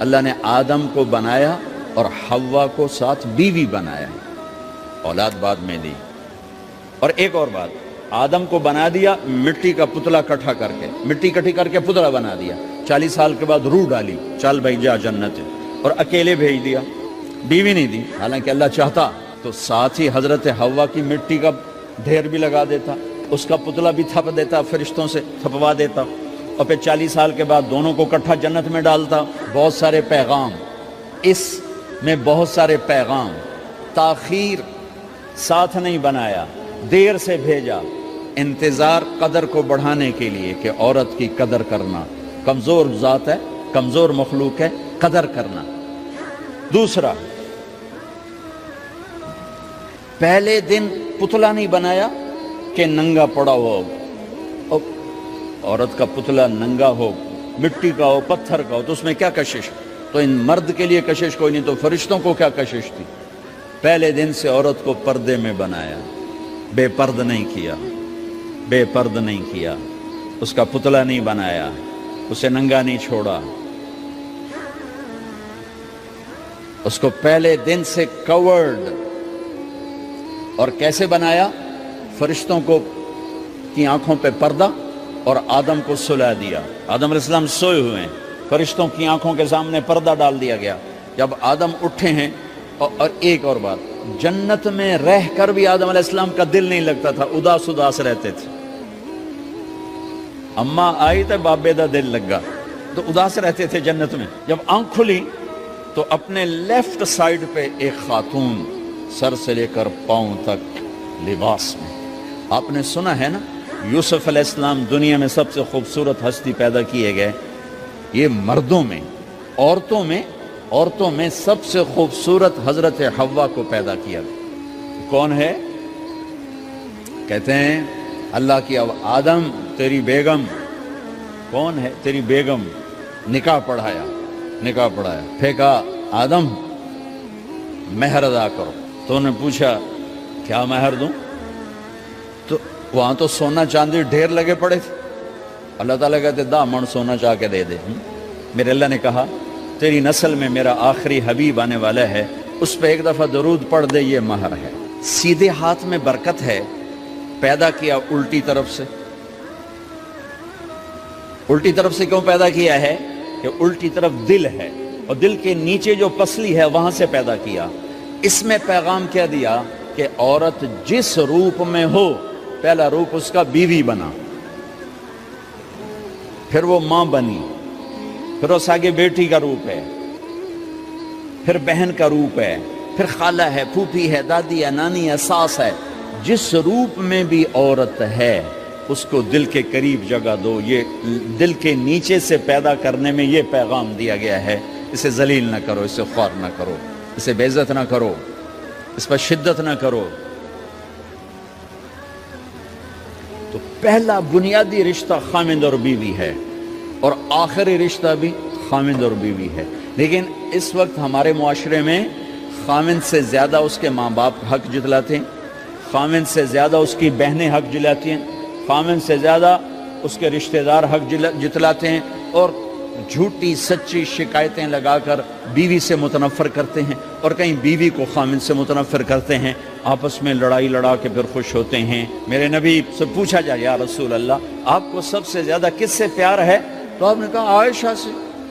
اللہ نے آدم کو بنایا اور حوا کو ساتھ بیوی بنایا، اولاد بعد میں دی۔ اور ایک اور بات، آدم کو بنا دیا مٹی کا پتلا اکٹھا کر کے، مٹی اکٹھی کر کے پتلا بنا دیا، 40 سال کے بعد روح ڈالی، چل بھائی جا جنت ہے، اور اکیلے بھیج دیا، بیوی نہیں دی۔ حالانکہ اللہ چاہتا تو ساتھ ہی حضرت حوا کی مٹی کا ڈھیر بھی لگا دیتا، اس کا پتلا بھی تھپ دیتا، فرشتوں سے تھپوا دیتا، اور پھر 40 سال کے بعد دونوں کو اکٹھا جنت میں ڈالتا۔ بہت سارے پیغام، اس میں بہت سارے پیغام، تاخیر ساتھ نہیں بنایا، دیر سے بھیجا، انتظار قدر کو بڑھانے کے لیے کہ عورت کی قدر کرنا، کمزور ذات ہے، کمزور مخلوق ہے، قدر کرنا۔ دوسرا، پہلے دن پتلا نہیں بنایا کہ ننگا پڑا ہو، عورت کا پتلا ننگا ہو، مٹی کا ہو، پتھر کا ہو، تو اس میں کیا کشش؟ تو ان مرد کے لیے کشش کوئی نہیں، تو فرشتوں کو کیا کشش تھی؟ پہلے دن سے عورت کو پردے میں بنایا، بے پرد نہیں کیا، بے پرد نہیں کیا، اس کا پتلا نہیں بنایا، اسے ننگا نہیں چھوڑا، اس کو پہلے دن سے کورڈ۔ اور کیسے بنایا؟ فرشتوں کو کی آنکھوں پہ پردہ، اور آدم کو سلا دیا۔ آدم علیہ السلام سوئے ہوئے ہیں، فرشتوں کی آنکھوں کے سامنے پردہ ڈال دیا گیا۔ جب آدم اٹھے ہیں، اور ایک اور بات، جنت میں رہ کر بھی آدم علیہ السلام کا دل نہیں لگتا تھا، اداس اداس رہتے تھے۔ اماں آئی تو بابے دا دل لگا، تو اداس رہتے تھے جنت میں۔ جب آنکھ کھلی تو اپنے لیفٹ سائیڈ پہ ایک خاتون، سر سے لے کر پاؤں تک لباس میں۔ آپ نے سنا ہے نا، یوسف علیہ السلام دنیا میں سب سے خوبصورت ہستی پیدا کیے گئے، یہ مردوں میں، عورتوں میں سب سے خوبصورت حضرت حوا کو پیدا کیا گیا۔ کون ہے؟ کہتے ہیں اللہ کی آدم تیری بیگم، کون ہے تیری بیگم؟ نکاح پڑھایا، پھینکا، آدم مہر ادا کرو۔ تو انہوں نے پوچھا کیا مہر دوں؟ تو وہاں تو سونا چاندی ڈھیر لگے پڑے تھے۔ اللہ تعالیٰ کہتے دا من سونا چاہ کے دے دے۔ میرے اللہ نے کہا تیری نسل میں میرا آخری حبیب آنے والا ہے، اس پہ ایک دفعہ درود پڑھ دے، یہ مہر ہے۔ سیدھے ہاتھ میں برکت ہے، پیدا کیا الٹی طرف سے۔ الٹی طرف سے کیوں پیدا کیا ہے؟ کہ الٹی طرف دل ہے، اور دل کے نیچے جو پسلی ہے وہاں سے پیدا کیا۔ اس میں پیغام کیا دیا کہ عورت جس روپ میں ہو، پہلا روپ اس کا بیوی بنا، پھر وہ ماں بنی، پھر اس آگے بیٹی کا روپ ہے، پھر بہن کا روپ ہے، پھر خالہ ہے، پھوپھی ہے، دادی ہے، نانی ہے، ساس ہے۔ جس روپ میں بھی عورت ہے اس کو دل کے قریب جگہ دو۔ یہ دل کے نیچے سے پیدا کرنے میں یہ پیغام دیا گیا ہے، اسے ذلیل نہ کرو، اسے خوار نہ کرو، اسے بے عزت نہ کرو، اس پر شدت نہ کرو۔ تو پہلا بنیادی رشتہ خامند اور بیوی ہے، اور آخری رشتہ بھی خامند اور بیوی ہے۔ لیکن اس وقت ہمارے معاشرے میں خامند سے زیادہ اس کے ماں باپ حق جتلاتے ہیں، خامند سے زیادہ اس کی بہنیں حق جلاتی ہیں، خامند سے زیادہ اس کے رشتہ دار حق جتلاتے ہیں، اور جھوٹی سچی شکایتیں لگا کر بیوی سے متنفر کرتے ہیں، اور کہیں بیوی کو خامند سے متنفر کرتے ہیں، آپس میں لڑائی لڑا کے پھر خوش ہوتے ہیں۔ میرے نبی سے پوچھا جائے یا رسول اللہ آپ کو سب سے زیادہ کس سے پیار ہے؟ تو آپ نے کہا عائشہ سے۔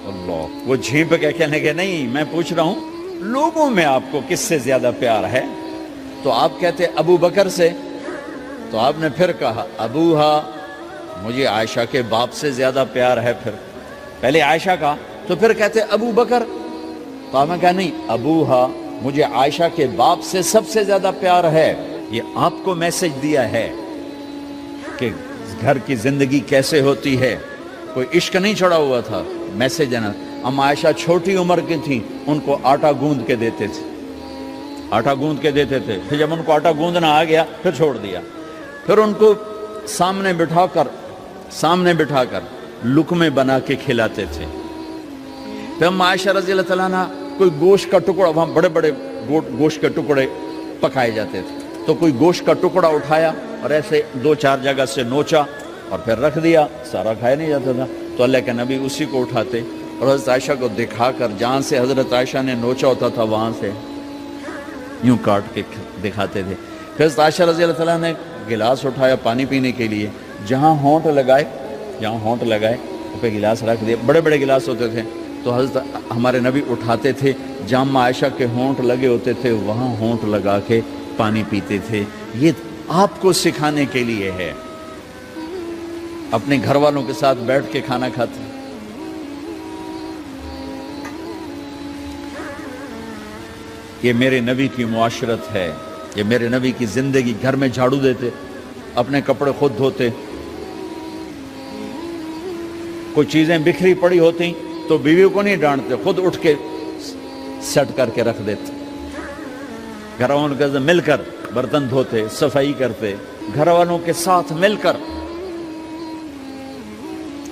اللہ، وہ جھینپ کے کہنے کے نہیں، میں پوچھ رہا ہوں لوگوں میں آپ کو کس سے زیادہ پیار ہے؟ تو آپ کہتے ابو بکر سے۔ تو آپ نے پھر کہا ابوہا، مجھے عائشہ کے باپ سے زیادہ پیار ہے۔ پھر پہلے عائشہ کا، تو پھر کہتے ابو بکر۔ تو آپ نے کہا نہیں، ابوہا، مجھے عائشہ کے باپ سے سب سے زیادہ پیار ہے۔ یہ آپ کو میسج دیا ہے کہ گھر کی زندگی کیسے ہوتی ہے، کوئی عشق نہیں چڑھا ہوا تھا، میسج ہے نا۔ ہم عائشہ چھوٹی عمر کی تھیں، ان کو آٹا گوندھ کے دیتے تھے، آٹا گوندھ کے دیتے تھے، پھر جب ان کو آٹا گوندھنا آ گیا پھر چھوڑ دیا، پھر ان کو سامنے بٹھا کر لقمے بنا کے کھلاتے تھے۔ پھر ہم عائشہ رضی اللہ تعالیٰ عنہ کوئی گوشت کا ٹکڑا، وہاں بڑے بڑے گوشت کے ٹکڑے پکائے جاتے تھے، تو کوئی گوشت کا ٹکڑا اٹھایا اور ایسے 2-4 جگہ سے نوچا اور پھر رکھ دیا، سارا کھایا نہیں جاتا تھا، تو اللہ کے نبی اسی کو اٹھاتے اور حضرت عائشہ کو دکھا کر جہاں سے حضرت عائشہ نے نوچا ہوتا تھا وہاں سے یوں کاٹ کے دکھاتے تھے. پھر حضرت عائشہ رضی اللہ تعالیٰ نے گلاس اٹھایا پانی پینے کے لیے, جہاں ہونٹ لگائے پہ گلاس رکھ دیا. بڑے بڑے گلاس ہوتے تھے تو حضرت ہمارے نبی اٹھاتے تھے, جہاں عائشہ کے ہونٹ لگے ہوتے تھے وہاں ہونٹ لگا کے پانی پیتے تھے. یہ آپ کو سکھانے کے لیے ہے. اپنے گھر والوں کے ساتھ بیٹھ کے کھانا کھاتے. یہ میرے نبی کی معاشرت ہے, یہ میرے نبی کی زندگی. گھر میں جھاڑو دیتے, اپنے کپڑے خود دھوتے, کوئی چیزیں بکھری پڑی ہوتی تو بیوی کو نہیں ڈانٹتے, خود اٹھ کے سیٹ کر کے رکھ دیتے. گھر والوں کے ساتھ مل کر برتن دھوتے, صفائی کرتے, گھر والوں کے ساتھ مل کر.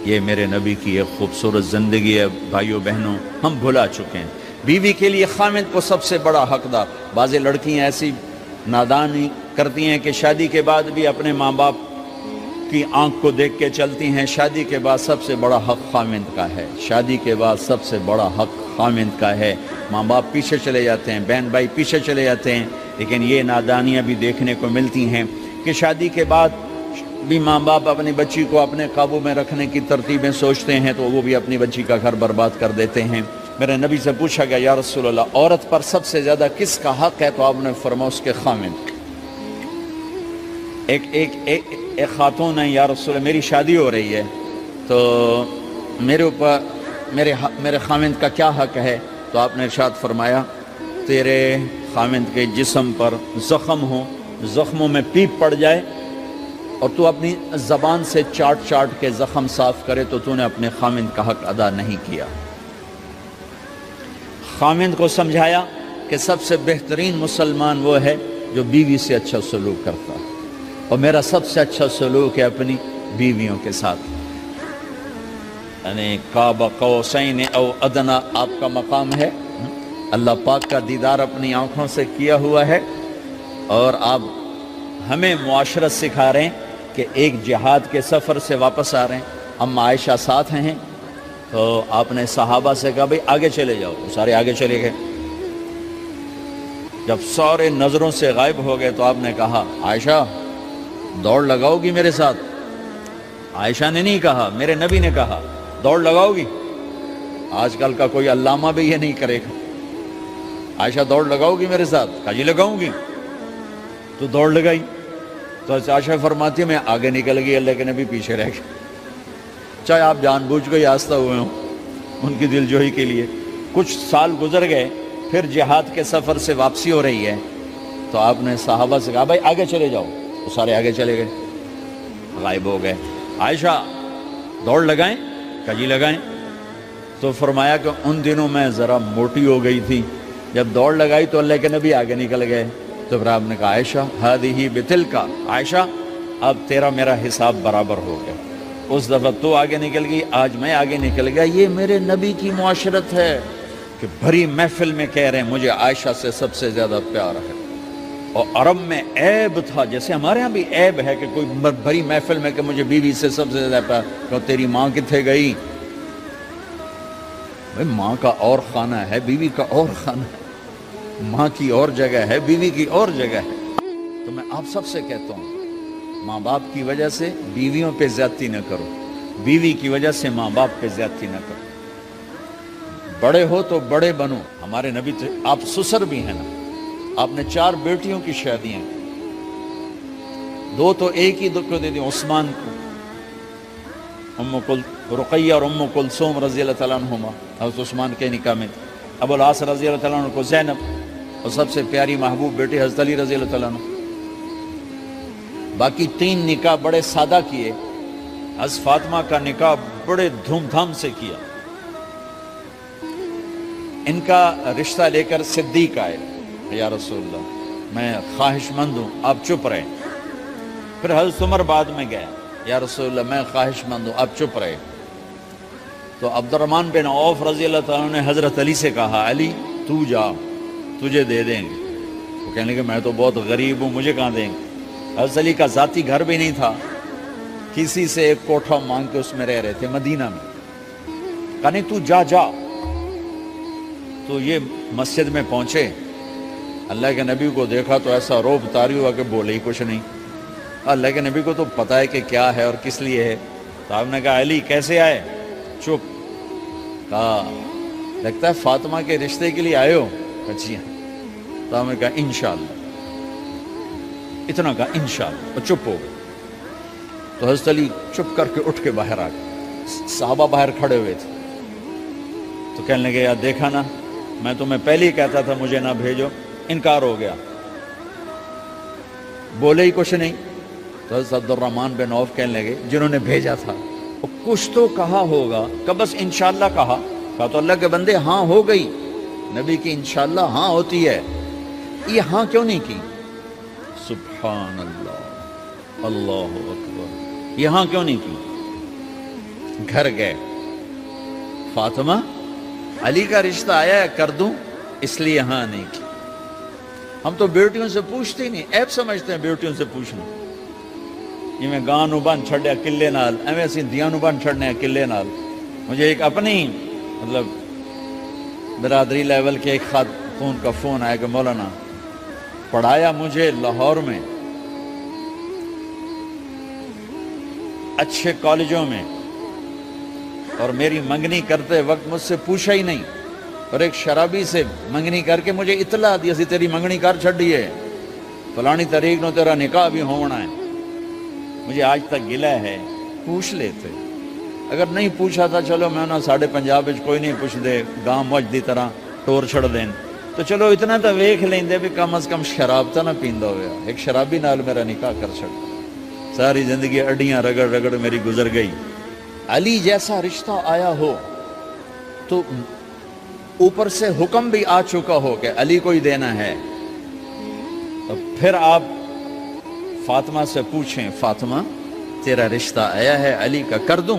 یہ میرے نبی کی ایک خوبصورت زندگی ہے. بھائیوں بہنوں, ہم بھلا چکے ہیں. بیوی کے لیے خامند کو سب سے بڑا حقدار. بعض لڑکیاں ایسی نادانی کرتی ہیں کہ شادی کے بعد بھی اپنے ماں باپ کی آنکھ کو دیکھ کے چلتی ہیں. شادی کے بعد سب سے بڑا حق خامند کا ہے. شادی کے بعد سب سے بڑا حق خامند کا ہے. ماں باپ پیچھے چلے جاتے ہیں, بہن بھائی پیچھے چلے جاتے ہیں. لیکن یہ نادانیاں بھی دیکھنے کو ملتی ہیں کہ شادی کے بعد بھی ماں باپ اپنی بچی کو اپنے قابو میں رکھنے کی ترتیبیں سوچتے ہیں تو وہ بھی اپنی بچی کا گھر برباد کر دیتے ہیں. میرے نبی سے پوچھا گیا, یا رسول اللہ عورت پر سب سے زیادہ کس کا حق ہے؟ تو آپ نے فرمایا اس کے خامند. ایک خاتون ہے, یا رسول اللہ میری شادی ہو رہی ہے تو میرے اوپر میرے خامند کا کیا حق ہے؟ تو آپ نے ارشاد فرمایا, تیرے خامند کے جسم پر زخم ہو, زخموں میں پیپ پڑ جائے اور تو اپنی زبان سے چاٹ کے زخم صاف کرے تو تو نے اپنے خامند کا حق ادا نہیں کیا. خامند کو سمجھایا کہ سب سے بہترین مسلمان وہ ہے جو بیوی سے اچھا سلوک کرتا ہے, اور میرا سب سے اچھا سلوک ہے اپنی بیویوں کے ساتھ. یعنی قاب قوسین او ادنا آپ کا مقام ہے. اللہ پاک کا دیدار اپنی آنکھوں سے کیا ہوا ہے, اور آپ ہمیں معاشرت سکھا رہے ہیں کہ ایک جہاد کے سفر سے واپس آ رہے ہیں, اما عائشہ ساتھ ہیں, تو آپ نے صحابہ سے کہا بھئی آگے چلے جاؤ. تو سارے آگے چلے گئے. جب سارے نظروں سے غائب ہو گئے تو آپ نے کہا, عائشہ دوڑ لگاؤ گی میرے ساتھ؟ عائشہ نے نہیں کہا, میرے نبی نے کہا دوڑ لگاؤ گی. آج کل کا کوئی علامہ بھی یہ نہیں کرے گا. عائشہ دوڑ لگاؤ گی میرے ساتھ؟ کہا جی لگاؤں گی. تو دوڑ لگائی. تو عائشہ فرماتی ہے میں آگے نکل گئی, اللہ کے نبی پیچھے رہ گئے. چاہے آپ جان بوجھ کے آستہ ہوئے ہوں ان کی دل جوئی کے لیے. کچھ سال گزر گئے, پھر جہاد کے سفر سے واپسی ہو رہی ہے تو آپ نے صحابہ سے کہا بھائی آگے چلے جاؤ. تو سارے آگے چلے گئے, غائب ہو گئے. عائشہ دوڑ لگائیں؟ کہا جی لگائیں. تو فرمایا کہ ان دنوں میں ذرا موٹی ہو گئی تھی, جب دوڑ لگائی تو اللہ کے نبی آگے نکل گئے. تو پھر آپ نے کہا عائشہ ہذہ بتلک, عائشہ اب تیرا میرا حساب برابر ہو گیا. اس دفعہ تو آگے نکل گئی, آج میں آگے نکل گیا. یہ میرے نبی کی معاشرت ہے کہ بھری محفل میں کہہ رہے ہیں مجھے عائشہ سے سب سے زیادہ پیار ہے. اور عرب میں عیب تھا, جیسے ہمارے ہاں بھی عیب ہے کہ کوئی بھری محفل میں کہ مجھے بیوی سے سب سے زیادہ پیار. کہ تیری ماں کتنے گئی؟ بھائی ماں کا اور خانہ ہے, بیوی کا اور خانہ ہے. ماں کی اور جگہ ہے, بیوی کی اور جگہ ہے. تو میں آپ سب سے کہتا ہوں ماں باپ کی وجہ سے بیویوں پہ زیادتی نہ کرو, بیوی کی وجہ سے ماں باپ پہ زیادتی نہ کرو. بڑے ہو تو بڑے بنو. ہمارے نبی تو آپ سسر بھی ہیں نا, آپ نے 4 بیٹیوں کی شادیاں, 2 تو ایک ہی کو دے دی, عثمان کو, رقیہ اور ام کلثوم رضی اللہ تعالیٰ عنہما حضرت عثمان کے نکاح میں, ابو العاص رضی اللہ تعالیٰ عنہ کو زینب, اور سب سے پیاری محبوب بیٹی حضرت علی رضی اللہ تعالیٰ عنہ. باقی 3 نکاح بڑے سادہ کیے. حضرت فاطمہ کا نکاح بڑے دھوم دھام سے کیا. ان کا رشتہ لے کر صدیق آئے, یا رسول اللہ میں خواہش مند ہوں, آپ چپ رہے. پھر حضرت عمر بعد میں گیا, یا رسول اللہ میں خواہش مند ہوں, آپ چپ رہے. تو عبد الرحمن بن عوف رضی اللہ تعالیٰ نے حضرت علی سے کہا علی تو جا, تجھے دے دیں گے. وہ کہنے کہ میں تو بہت غریب ہوں, مجھے کہاں دیں گے. حضرت علی کا ذاتی گھر بھی نہیں تھا, کسی سے ایک کوٹھا مانگ کے اس میں رہ رہے تھے مدینہ میں. کہا نہیں تو جا جا. تو یہ مسجد میں پہنچے, اللہ کے نبی کو دیکھا تو ایسا روب طاری ہوا کہ بولے ہی کچھ نہیں. اللہ کے نبی کو تو پتہ ہے کہ کیا ہے اور کس لیے ہے. تو آپ نے کہا علی کیسے آئے؟ چپ. کہا لگتا ہے فاطمہ کے رشتے کے لیے آئے ہو. جی ہاں. تو آپ نے کہا انشاءاللہ. اتنا کہا انشاءاللہ اور چپ ہو گئے. تو حضرت علی چپ کر کے اٹھ کے باہر آ گئے. صحابہ باہر کھڑے ہوئے تھے. تو کہنے لگے یار دیکھا نا, میں تمہیں پہلے ہی کہتا تھا مجھے نہ بھیجو, انکار ہو گیا, بولے ہی کچھ نہیں. تو حضرت عبد الرحمن بن عوف کہنے لگے جنہوں نے بھیجا تھا وہ کچھ تو کہا ہوگا, کہ بس انشاءاللہ کہا. کہا تو اللہ کے بندے ہاں ہو گئی, نبی کی انشاءاللہ ہاں ہوتی ہے, یہ ہاں کیوں نہیں کی؟ سبحان اللہ, اللہ اکبر, یہ ہاں کیوں نہیں کی؟ گھر گئے, فاطمہ علی کا رشتہ آیا ہے کر دوں, اس لیے ہاں نہیں کی. ہم تو بیٹیوں سے پوچھتے ہی نہیں, عیب سمجھتے ہیں بیٹیوں سے پوچھنا. یہ میں گاں نو بن چھڑیا قلعے نال, ایویں اسی دیاں نو بن چھڑنے قلعے نال. مجھے ایک اپنی مطلب برادری لیول کے ایک خاتون کا فون آیا کہ مولانا پڑھایا مجھے لاہور میں اچھے کالجوں میں, اور میری منگنی کرتے وقت مجھ سے پوچھا ہی نہیں, اور ایک شرابی سے منگنی کر کے مجھے اطلاع دی سی تیری منگنی کر چھڑی ہے, فلانی تاریخ نو تیرا نکاح بھی ہونا ہے. مجھے آج تک گلہ ہے, پوچھ لیتے. اگر نہیں پوچھا تھا چلو میں نہ ساڑھے پنجاب کوئی نہیں پوچھ دے, گاں موج دی طرح ٹور چھڑ دیں, تو چلو اتنا تو ویکھ لیں دے بھی کم از کم شراب تو نہ پیندا ہویا. ایک شرابی نال میرا نکاح کر چھڑ, ساری زندگی اڈیاں رگڑ رگڑ میری گزر گئی. علی جیسا رشتہ آیا ہو تو اوپر سے حکم بھی آ چکا ہو کہ علی کو ہی دینا ہے, تو پھر آپ فاطمہ سے پوچھیں فاطمہ تیرا رشتہ آیا ہے علی کا کر دوں؟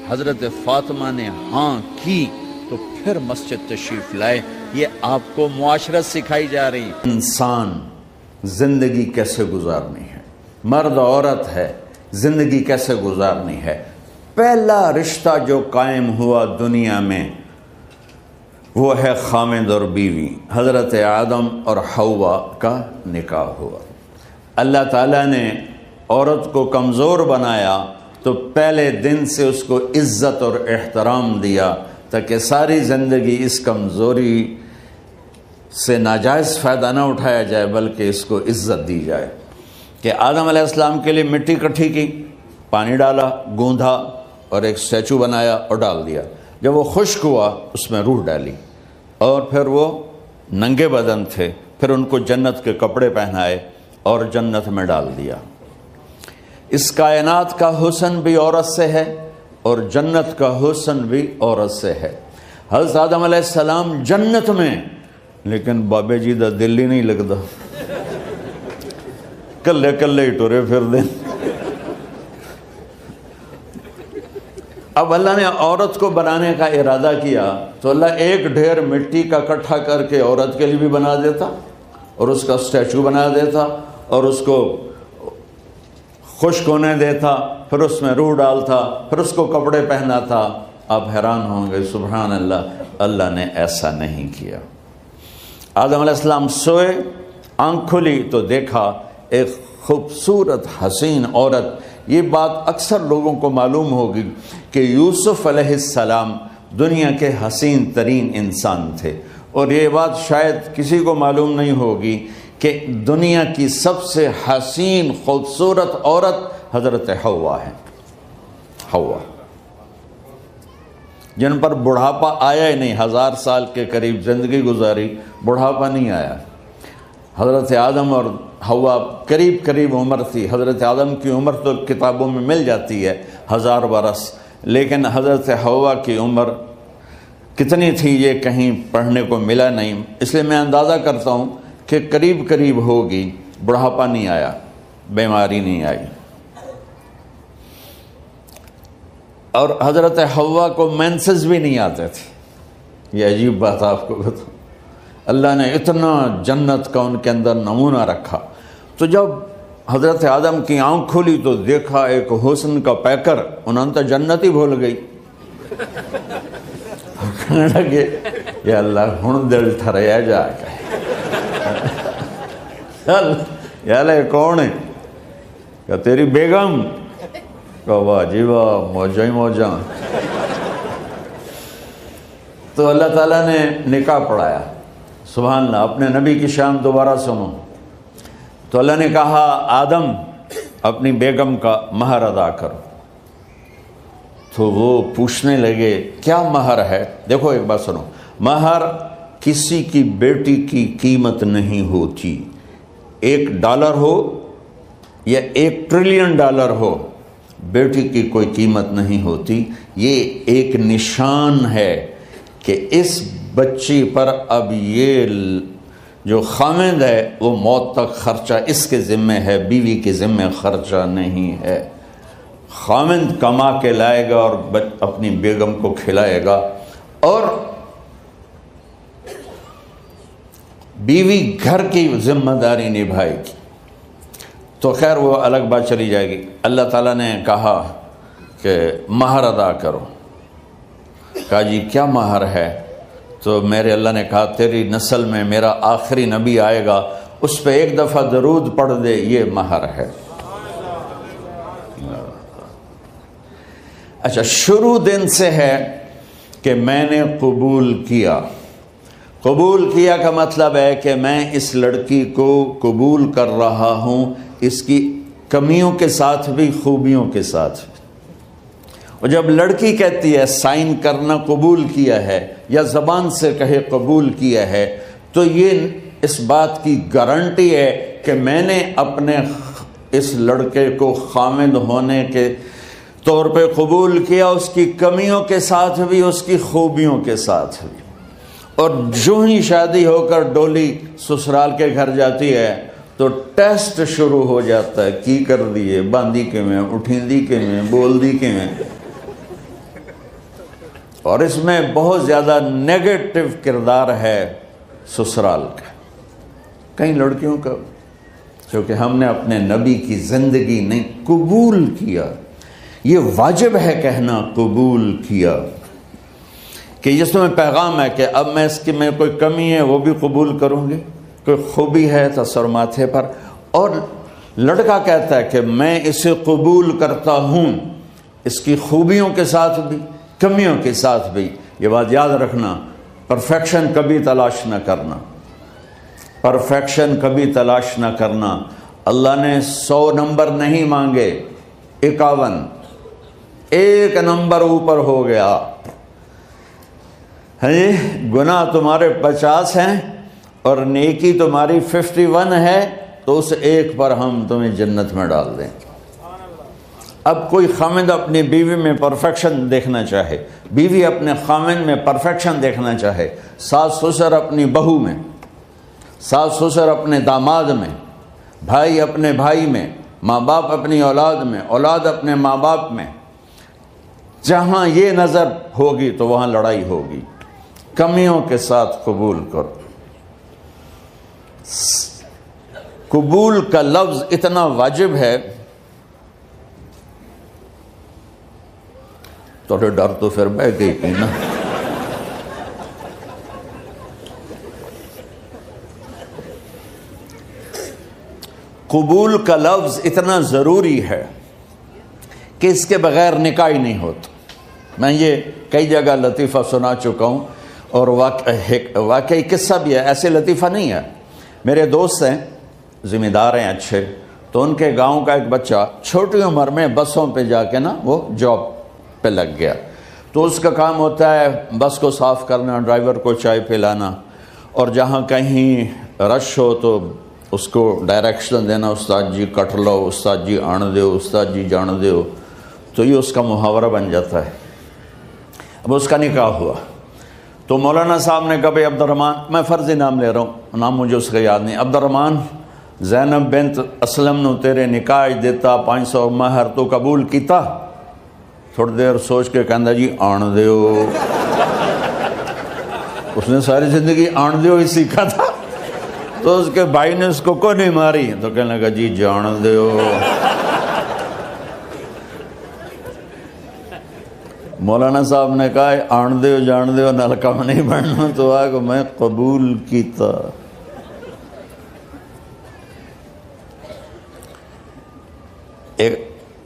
حضرت فاطمہ نے ہاں کی تو پھر مسجد تشریف لائے. یہ آپ کو معاشرت سکھائی جا رہی. انسان زندگی کیسے گزارنی ہے, مرد عورت ہے زندگی کیسے گزارنی ہے. پہلا رشتہ جو قائم ہوا دنیا میں وہ ہے خامد اور بیوی. حضرت آدم اور حوا کا نکاح ہوا. اللہ تعالیٰ نے عورت کو کمزور بنایا تو پہلے دن سے اس کو عزت اور احترام دیا تاکہ ساری زندگی اس کمزوری سے ناجائز فائدہ نہ اٹھایا جائے بلکہ اس کو عزت دی جائے. کہ آدم علیہ السلام کے لیے مٹی کٹھی کی, پانی ڈالا, گوندھا اور ایک اسٹیچو بنایا اور ڈال دیا. جب وہ خشک ہوا اس میں روح ڈالی, اور پھر وہ ننگے بدن تھے, پھر ان کو جنت کے کپڑے پہنائے اور جنت میں ڈال دیا. اس کائنات کا حسن بھی عورت سے ہے اور جنت کا حسن بھی عورت سے ہے. حضرت آدم علیہ السلام جنت میں, لیکن بابے جی دا دل ہی نہیں لگتا, کلے کلے ہی ٹورے پھر دیں. اب اللہ نے عورت کو بنانے کا ارادہ کیا تو اللہ ایک ڈھیر مٹی کا اکٹھا کر کے عورت کے لیے بھی بنا دیتا اور اس کا اسٹیچو بنا دیتا اور اس کو خشک ہونے دیتا, پھر اس میں روح ڈالتا, پھر اس کو کپڑے پہناتا. آپ حیران ہوں گے سبحان اللہ, اللہ نے ایسا نہیں کیا. آدم علیہ السلام سوئے, آنکھ کھلی تو دیکھا ایک خوبصورت حسین عورت. یہ بات اکثر لوگوں کو معلوم ہوگی کہ یوسف علیہ السلام دنیا کے حسین ترین انسان تھے, اور یہ بات شاید کسی کو معلوم نہیں ہوگی کہ دنیا کی سب سے حسین خوبصورت عورت حضرت حوا ہے. حوا جن پر بڑھاپا آیا ہی نہیں, 1000 سال کے قریب زندگی گزاری, بڑھاپا نہیں آیا. حضرت آدم اور حوا قریب قریب عمر تھی. حضرت آدم کی عمر تو کتابوں میں مل جاتی ہے 1000 برس, لیکن حضرت حوا کی عمر کتنی تھی یہ کہیں پڑھنے کو ملا نہیں. اس لیے میں اندازہ کرتا ہوں کہ قریب قریب ہوگی. بڑھاپا نہیں آیا, بیماری نہیں آئی. اور حضرت حوا کو مینسز بھی نہیں آتے تھے. یہ عجیب بات آپ کو بتاؤں, اللہ نے اتنا جنت کا ان کے اندر نمونہ رکھا. تو جب حضرت آدم کی آنکھ کھلی تو دیکھا ایک حسن کا پیکر، انہوں تو جنت ہی بھول گئی. کہنے لگے یا اللہ ہن دل ٹھریا جا کے. یا اللہ کون ہے؟ کہ تیری بیگم. کہ واہ جی واہ، موجاں ہی موجاں. تو اللہ تعالیٰ نے نکاح پڑھایا. سبحان اللہ. اپنے نبی کی شان دوبارہ سنو. تو اللہ نے کہا آدم اپنی بیگم کا مہر ادا کرو. تو وہ پوچھنے لگے کیا مہر ہے؟ دیکھو ایک بات سنو، مہر کسی کی بیٹی کی قیمت نہیں ہوتی. $1 ہو یا $1 ٹریلین ہو، بیٹی کی کوئی قیمت نہیں ہوتی. یہ ایک نشان ہے کہ اس بچی پر اب یہ جو خامند ہے وہ موت تک خرچہ اس کے ذمہ ہے، بیوی کے ذمہ خرچہ نہیں ہے. خامند کما کے لائے گا اور اپنی بیگم کو کھلائے گا، اور بیوی گھر کی ذمہ داری نبھائے گی. تو خیر وہ الگ بات چلی جائے گی. اللہ تعالیٰ نے کہا کہ مہر ادا کرو. کہا جی کیا مہر ہے؟ تو میرے اللہ نے کہا تیری نسل میں میرا آخری نبی آئے گا، اس پہ ایک دفعہ درود پڑھ دے، یہ مہر ہے. اچھا، شروع دن سے ہے کہ میں نے قبول کیا. قبول کیا کا مطلب ہے کہ میں اس لڑکی کو قبول کر رہا ہوں، اس کی کمیوں کے ساتھ بھی خوبیوں کے ساتھ بھی. اور جب لڑکی کہتی ہے سائن کرنا قبول کیا ہے، یا زبان سے کہے قبول کیا ہے، تو یہ اس بات کی گارنٹی ہے کہ میں نے اپنے اس لڑکے کو خامد ہونے کے طور پہ قبول کیا، اس کی کمیوں کے ساتھ بھی، اس کی خوبیوں کے ساتھ بھی. اور جو ہی شادی ہو کر ڈولی سسرال کے گھر جاتی ہے تو ٹیسٹ شروع ہو جاتا ہے، کی کر دیے، باندھی کے میں، اٹھیندی کے میں، بول دی کے میں. اور اس میں بہت زیادہ نیگیٹو کردار ہے سسرال کا، کئی لڑکیوں کا، کیونکہ ہم نے اپنے نبی کی زندگی نہیں قبول کیا. یہ واجب ہے کہنا قبول کیا، کہ جس میں پیغام ہے کہ اب میں اس کی میں کوئی کمی ہے وہ بھی قبول کروں گی، کوئی خوبی ہے تو سر ماتھے پر. اور لڑکا کہتا ہے کہ میں اسے قبول کرتا ہوں، اس کی خوبیوں کے ساتھ بھی، کمیوں کے ساتھ بھی. یہ بات یاد رکھنا، پرفیکشن کبھی تلاش نہ کرنا، پرفیکشن کبھی تلاش نہ کرنا. اللہ نے 100 نمبر نہیں مانگے، 51، ایک نمبر اوپر ہو گیا. گناہ تمہارے 50 ہیں اور نیکی تمہاری 51 ہے، تو اس ایک پر ہم تمہیں جنت میں ڈال دیں. اب کوئی خامند اپنی بیوی میں پرفیکشن دیکھنا چاہے، بیوی اپنے خامند میں پرفیکشن دیکھنا چاہے، ساس سسر اپنی بہو میں، ساس سسر اپنے داماد میں، بھائی اپنے بھائی میں، ماں باپ اپنی اولاد میں، اولاد اپنے ماں باپ میں، جہاں یہ نظر ہوگی تو وہاں لڑائی ہوگی. کمیوں کے ساتھ قبول کرو. قبول کا لفظ اتنا واجب ہے، تو ڈر تو پھر بہ گئی تھی نا. قبول کا لفظ اتنا ضروری ہے کہ اس کے بغیر نکاح ہی نہیں ہوتا. میں یہ کئی جگہ لطیفہ سنا چکا ہوں، اور واقعی قصہ بھی ہے، ایسے لطیفہ نہیں ہے. میرے دوست ہیں، ذمہ دار ہیں اچھے، تو ان کے گاؤں کا ایک بچہ چھوٹی عمر میں بسوں پہ جا کے نا وہ جاب پہ لگ گیا. تو اس کا کام ہوتا ہے بس کو صاف کرنا، ڈرائیور کو چائے پلانا، اور جہاں کہیں رش ہو تو اس کو ڈائریکشن دینا، استاد جی کٹ لو، استاد جی آن دیو، استاد جی جان دیو. تو یہ اس کا محاورہ بن جاتا ہے. اب اس کا نکاح ہوا تو مولانا صاحب نے کہا بھائی عبد الرحمن، میں فرضی نام لے رہا ہوں، نام مجھے اس کا یاد نہیں، عبد الرحمن زینب بنت اسلم نو تیرے نکاح دیتا 500 مہر تو قبول کیتا؟ تھوڑی دیر سوچ کے کہندا جی آن دیو. اس نے ساری زندگی آن دیو ہی سیکھا تھا. تو اس کے بھائی نے اس کو نہیں ماری، تو کہنے لگا جی جان دیو۔ مولانا صاحب نے کہا آن دیو جان دیو نال کم نہیں بننا، تو آگا میں قبول کیتا۔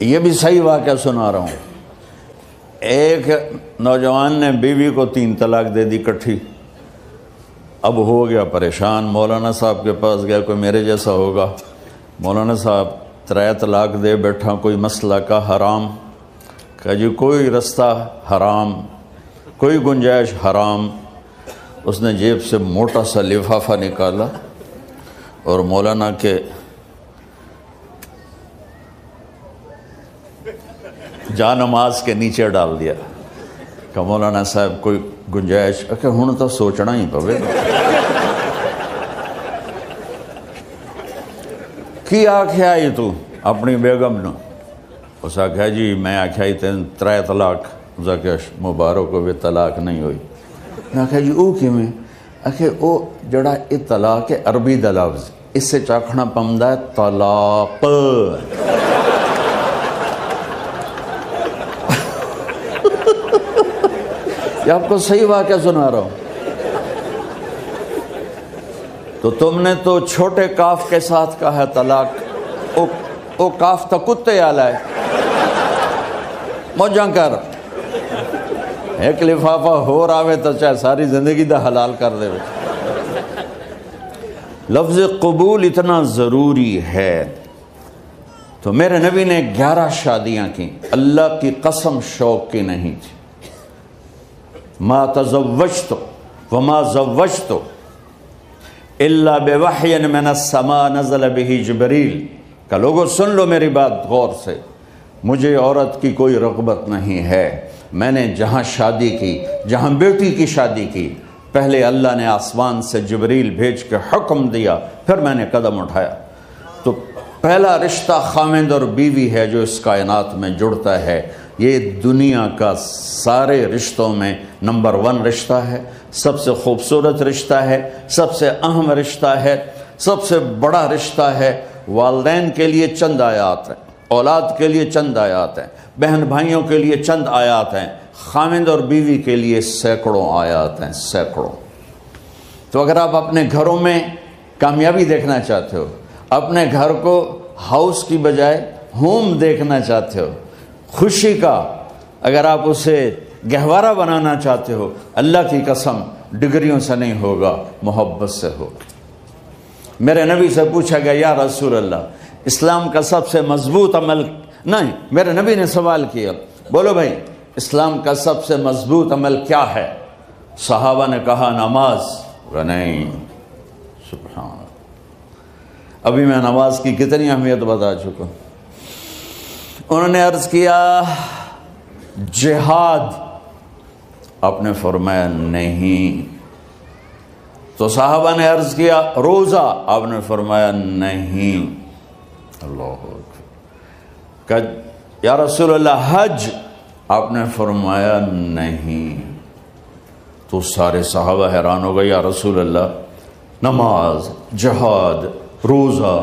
یہ بھی صحیح واقعہ سنا رہا ہوں۔ ایک نوجوان نے بیوی کو 3 طلاق دے دی کٹھی، اب ہو گیا پریشان، مولانا صاحب کے پاس گیا، کوئی میرے جیسا ہوگا، مولانا صاحب 3 طلاق دے بیٹھا، کوئی مسئلہ کا حرام؟ کہا جی کوئی رستہ حرام، کوئی گنجائش حرام۔ اس نے جیب سے موٹا سا لفافہ نکالا اور مولانا کے جا نماز کے نیچے ڈال دیا کہ مولانا صاحب کوئی گنجائش؟ کہ ہن تو سوچنا ہی پوے کی آکھیا ہی تو اپنی بیگم نو؟ اس آکھیا جی میں آکھیا ہی 3 طلاق، اس آکھیا مبارک ہوئے طلاق نہیں ہوئی۔ میں آکھیا جی او کی میں؟ آکھیا او جڑا یہ طلاق ہے عربی دا لفظ، اس سے چاکھنا پمدا ہے طلاق۔ یہ آپ کو صحیح واقعہ سنا رہا ہوں۔ تو تم نے تو چھوٹے کاف کے ساتھ کہا ہے طلاق، او کاف تا کتے آلہ ہے، موجاں کر ایک لفافہ ہو راوے تو چاہے ساری زندگی دا حلال کر دے۔ لفظ قبول اتنا ضروری ہے۔ تو میرے نبی نے 11 شادیاں کی، اللہ کی قسم شوق کی نہیں تھی۔ ما تزوجت وما زوجت الا بوحی من السماء نزل به جبریل۔ کہ لوگوں سن لو میری بات غور سے، مجھے عورت کی کوئی رغبت نہیں ہے، میں نے جہاں شادی کی، جہاں بیٹی کی شادی کی، پہلے اللہ نے آسمان سے جبریل بھیج کے حکم دیا، پھر میں نے قدم اٹھایا۔ تو پہلا رشتہ خاوند اور بیوی ہے جو اس کائنات میں جڑتا ہے۔ یہ دنیا کا سارے رشتوں میں نمبر 1 رشتہ ہے، سب سے خوبصورت رشتہ ہے، سب سے اہم رشتہ ہے، سب سے بڑا رشتہ ہے۔ والدین کے لیے چند آیات ہیں، اولاد کے لیے چند آیات ہیں، بہن بھائیوں کے لیے چند آیات ہیں، خاوند اور بیوی کے لیے سینکڑوں آیات ہیں، سینکڑوں۔ تو اگر آپ اپنے گھروں میں کامیابی دیکھنا چاہتے ہو، اپنے گھر کو ہاؤس کی بجائے ہوم دیکھنا چاہتے ہو، خوشی کا اگر آپ اسے گہوارہ بنانا چاہتے ہو، اللہ کی قسم ڈگریوں سے نہیں ہوگا، محبت سے ہوگا۔ میرے نبی سے پوچھا گیا یا رسول اللہ اسلام کا سب سے مضبوط عمل، نہیں میرے نبی نے سوال کیا، بولو بھائی اسلام کا سب سے مضبوط عمل کیا ہے؟ صحابہ نے کہا نماز۔ نہیں، سبحان اللہ، ابھی میں نماز کی کتنی اہمیت بتا چکا۔ انہوں نے عرض کیا جہاد، آپ نے فرمایا نہیں۔ تو صحابہ نے عرض کیا روزہ، آپ نے فرمایا نہیں۔ اللہ اکبر۔ کہ یا رسول اللہ حج، آپ نے فرمایا نہیں۔ تو سارے صحابہ حیران ہو گئے، یا رسول اللہ نماز، جہاد، روزہ،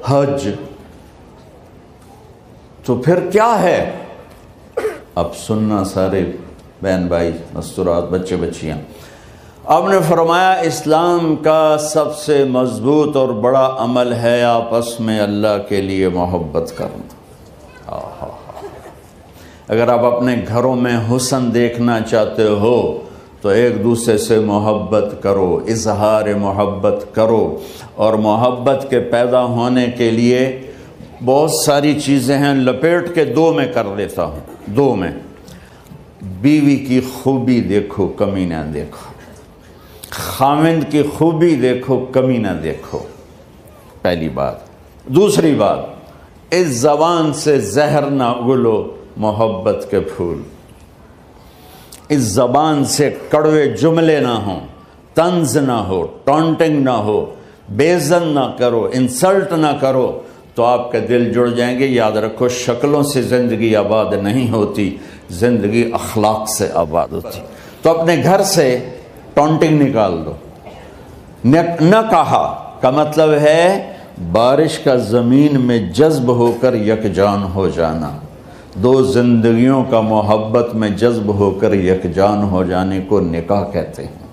حج، تو پھر کیا ہے؟ اب سننا سارے بہن بھائی، مستورات، بچے بچیاں، آپ نے فرمایا اسلام کا سب سے مضبوط اور بڑا عمل ہے آپس میں اللہ کے لیے محبت کرنا۔ اگر آپ اپنے گھروں میں حسن دیکھنا چاہتے ہو تو ایک دوسرے سے محبت کرو، اظہار محبت کرو، اور محبت کے پیدا ہونے کے لیے بہت ساری چیزیں ہیں، لپیٹ کے 2 میں کر لیتا ہوں، 2 میں۔ بیوی کی خوبی دیکھو، کمی نہ دیکھو، خاوند کی خوبی دیکھو، کمی نہ دیکھو، پہلی بات۔ دوسری بات، اس زبان سے زہر نہ اگلو محبت کے پھول، اس زبان سے کڑوے جملے نہ ہوں، طنز نہ ہو، ٹونٹنگ نہ ہو، بےعزت نہ کرو، انسلٹ نہ کرو، تو آپ کے دل جڑ جائیں گے۔ یاد رکھو شکلوں سے زندگی آباد نہیں ہوتی، زندگی اخلاق سے آباد ہوتی۔ تو اپنے گھر سے ٹونٹنگ نکال دو، نہ کہا کا مطلب ہے بارش کا زمین میں جذب ہو کر یکجان ہو جانا، دو زندگیوں کا محبت میں جذب ہو کر یکجان ہو جانے کو نکاح کہتے ہیں۔